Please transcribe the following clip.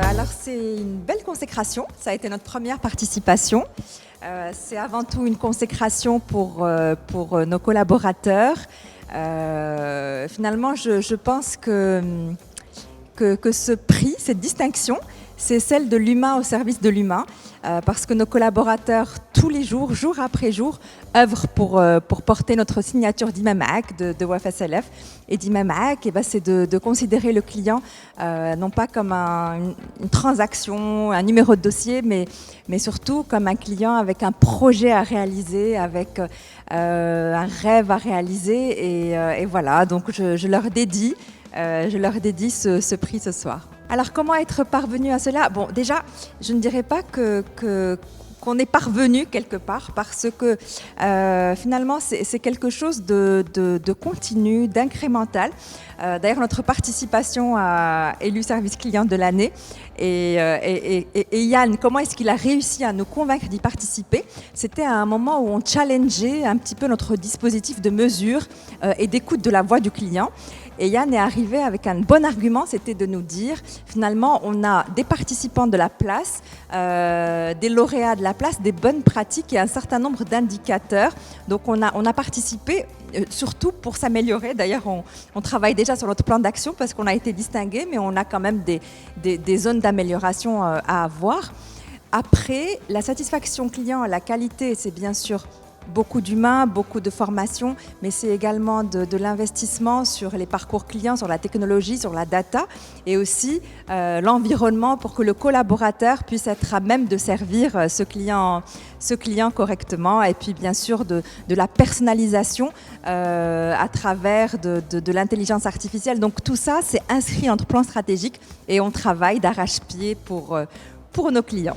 Alors c'est une belle consécration, ça a été notre première participation. C'est avant tout une consécration pour nos collaborateurs. Finalement, je pense que ce prix, cette distinction, c'est celle de l'humain au service de l'humain, parce que nos collaborateurs, tous les jours, jour après jour, œuvrent pour porter notre signature d'IMAMAC, de WFSLF. Et d'IMAMAC, c'est de considérer le client non pas comme une transaction, un numéro de dossier, mais surtout comme un client avec un projet à réaliser, avec un rêve à réaliser. Et voilà, donc je leur dédie ce prix ce soir. Alors comment être parvenu à cela? Bon, déjà, je ne dirais pas qu'on est parvenu quelque part, parce que finalement c'est quelque chose de continu, d'incrémental. D'ailleurs, notre participation à élu service client de l'année et Yann, comment est-ce qu'il a réussi à nous convaincre d'y participer? C'était à un moment où on challengeait un petit peu notre dispositif de mesure et d'écoute de la voix du client. Et Yann est arrivé avec un bon argument, c'était de nous dire, finalement, on a des participants de la place, des lauréats de la place, des bonnes pratiques et un certain nombre d'indicateurs. Donc on a participé surtout pour s'améliorer. D'ailleurs, on travaille déjà sur notre plan d'action parce qu'on a été distingué, mais on a quand même des zones d'amélioration à avoir. Après, la satisfaction client, la qualité, c'est bien sûr beaucoup d'humains, beaucoup de formation, mais c'est également de l'investissement sur les parcours clients, sur la technologie, sur la data et aussi l'environnement pour que le collaborateur puisse être à même de servir ce client correctement, et puis bien sûr de la personnalisation à travers de l'intelligence artificielle. Donc tout ça, c'est inscrit dans notre plan stratégique et on travaille d'arrache-pied pour nos clients.